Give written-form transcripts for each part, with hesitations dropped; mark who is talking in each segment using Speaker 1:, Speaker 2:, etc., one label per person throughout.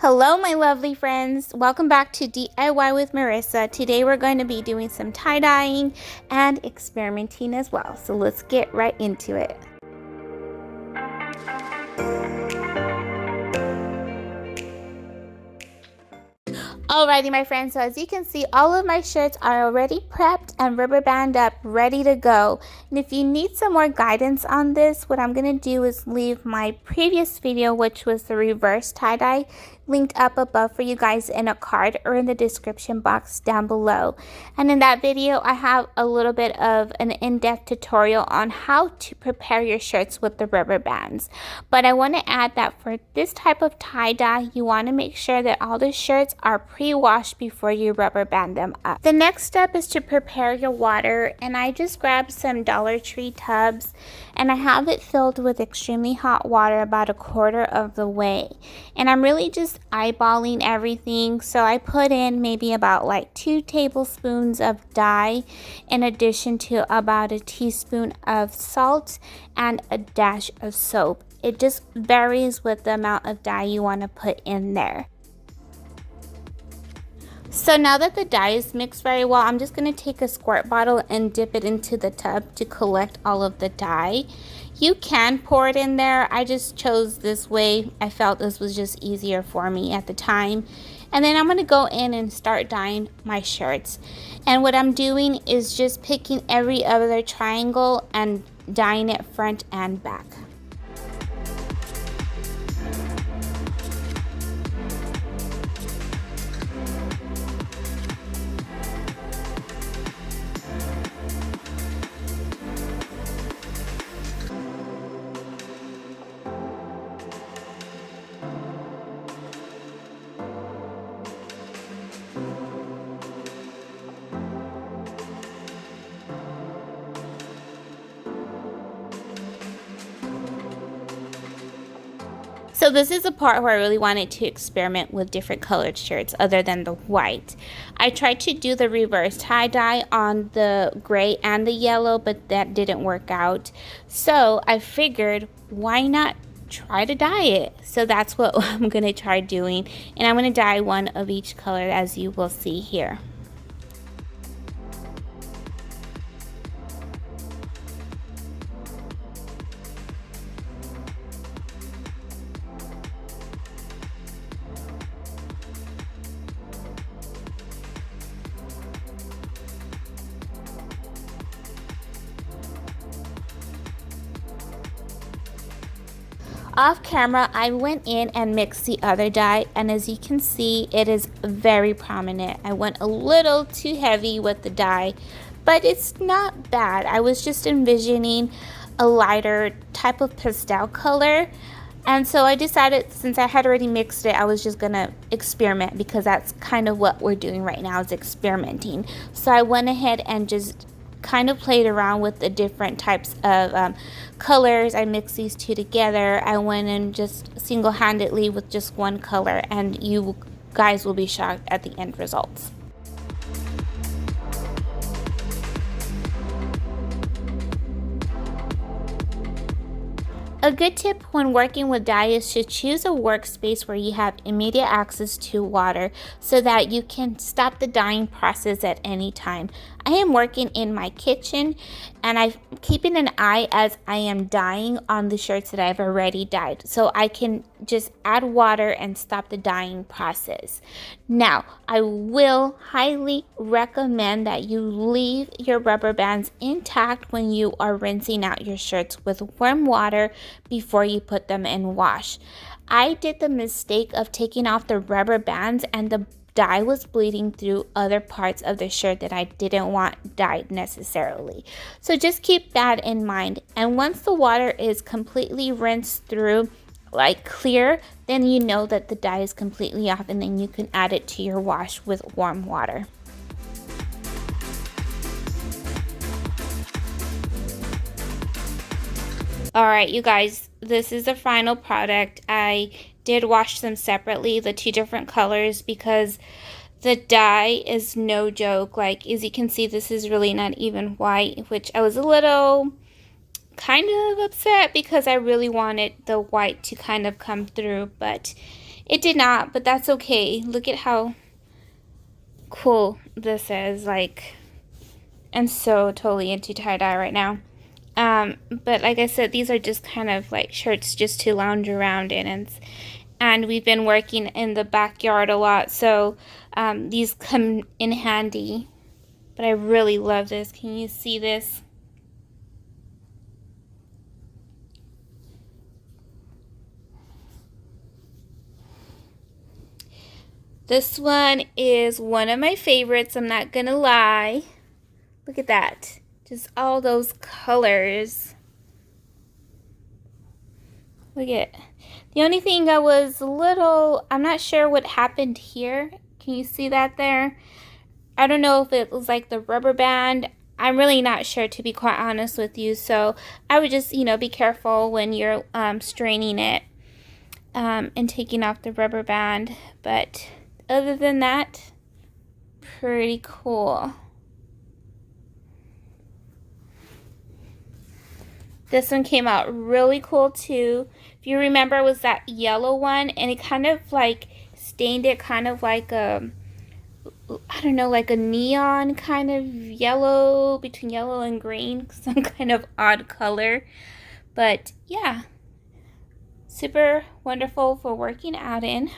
Speaker 1: Hello my lovely friends, welcome back to DIY with Marissa. Today we're going to be doing some tie-dyeing and experimenting as well. So let's get right into it. Alrighty my friends, so as you can see, all of my shirts are already prepped and rubber band up, ready to go. And if you need some more guidance on this, what I'm going to do is leave my previous video, which was the reverse tie-dye, linked up above for you guys in a card or in the description box down below. And in that video, I have a little bit of an in-depth tutorial on how to prepare your shirts with the rubber bands. But I want to add that for this type of tie-dye, you want to make sure that all the shirts are pre-washed before you rubber band them up. The next step is to prepare your water, and I just grabbed some Dollar Tree tubs and I have it filled with extremely hot water about a quarter of the way. And I'm really just eyeballing everything, so I put in maybe about like 2 tablespoons of dye in addition to about a teaspoon of salt and a dash of soap. It just varies with the amount of dye you want to put in there. So now that the dye is mixed very well, I'm just going to take a squirt bottle and dip it into the tub to collect all of the dye. You can pour it in there. I just chose this way. I felt this was just easier for me at the time. And then I'm going to go in and start dyeing my shirts. And what I'm doing is just picking every other triangle and dyeing it front and back. So this is the part where I really wanted to experiment with different colored shirts other than the white. I tried to do the reverse tie-dye on the gray and the yellow, but that didn't work out. So I figured, why not try to dye it? So that's what I'm going to try doing. And I'm going to dye one of each color, as you will see here. Off camera, I went in and mixed the other dye, and as you can see, it is very prominent. I went a little too heavy with the dye, but it's not bad. I was just envisioning a lighter type of pastel color, and so I decided, since I had already mixed it, I was just gonna experiment, because that's kind of what we're doing right now, is experimenting. So I went ahead and just kind of played around with the different types of colors. I mixed these two together. I went in just single-handedly with just one color, and you guys will be shocked at the end results. A good tip when working with dye is to choose a workspace where you have immediate access to water so that you can stop the dyeing process at any time. I am working in my kitchen, and I'm keeping an eye as I am dyeing on the shirts that I've already dyed, so I can just add water and stop the dyeing process. Now, I will highly recommend that you leave your rubber bands intact when you are rinsing out your shirts with warm water before you put them in wash. I did the mistake of taking off the rubber bands, and the dye was bleeding through other parts of the shirt that I didn't want dyed necessarily. So just keep that in mind. And once the water is completely rinsed through, like clear, then you know that the dye is completely off, and then you can add it to your wash with warm water. Alright you guys, this is the final product. I did wash them separately, the two different colors, because the dye is no joke. Like, as you can see, this is really not even white, which I was a little kind of upset because I really wanted the white to kind of come through, but It did not, but that's okay. Look at how cool this is. Like, I'm so totally into tie-dye right now. But like I said, these are just kind of like shirts just to lounge around in, and we've been working in the backyard a lot, so these come in handy. But I really love this. Can you see this? This one is one of my favorites, I'm not gonna lie. Look at that. Just all those colors. Look at. The only thing I was a little, I'm not sure what happened here. Can you see that there? I don't know if it was like the rubber band. I'm really not sure, to be quite honest with you. So I would just, you know, be careful when you're straining it and taking off the rubber band. But other than that, pretty cool. This one came out really cool too. If you remember, it was that yellow one, and it kind of like stained it kind of like a, I don't know, like a neon kind of yellow, between yellow and green, some kind of odd color. But yeah, super wonderful for working out in.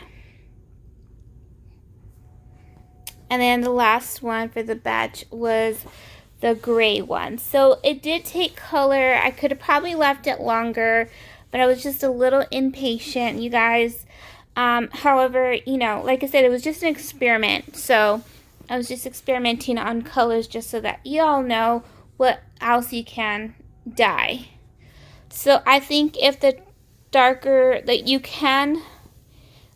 Speaker 1: And then the last one for the batch was the gray one. So it did take color. I could have probably left it longer, but I was just a little impatient, you guys. However, you know, like I said, it was just an experiment. So I was just experimenting on colors just so that you all know what else you can dye. So I think if the darker, that you can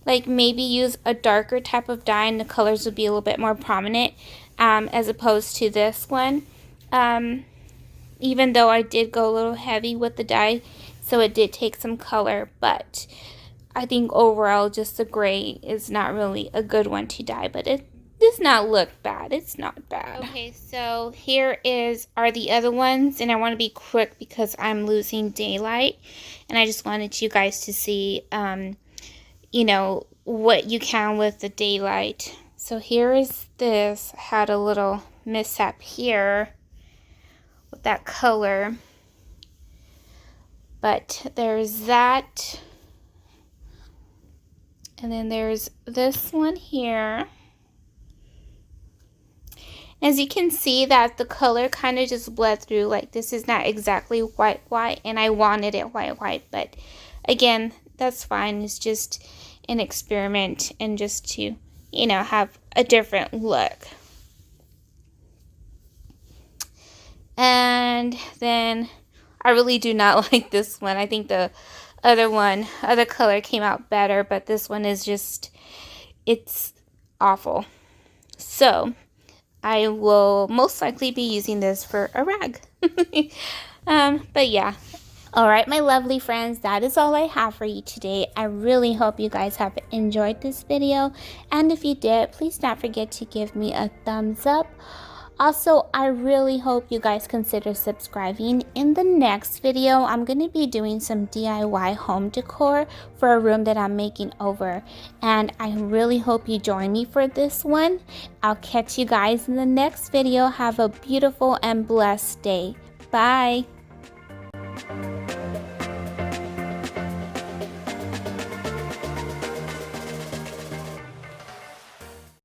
Speaker 1: like maybe use a darker type of dye and the colors would be a little bit more prominent, as opposed to this one. Even though I did go a little heavy with the dye, so it did take some color, but I think overall just the gray is not really a good one to dye, but it does not look bad. It's not bad. Okay, so here are the other ones, and I want to be quick because I'm losing daylight, and I just wanted you guys to see you know, what you can with the daylight. So here is this. I had a little mishap here with that color, but there's that, and then there's this one here. As you can see that the color kind of just bled through. Like, this is not exactly white, and I wanted it white, but again, that's fine. It's just an experiment and just to, you know, have a different look. And then I really do not like this one. I think the other color came out better, but this one is just, it's awful. So I will most likely be using this for a rag. But yeah. Alright, my lovely friends, that is all I have for you today. I really hope you guys have enjoyed this video, and if you did, please don't forget to give me a thumbs up. Also, I really hope you guys consider subscribing. In the next video, I'm going to be doing some DIY home decor for a room that I'm making over, and I really hope you join me for this one. I'll catch you guys in the next video. Have a beautiful and blessed day. Bye!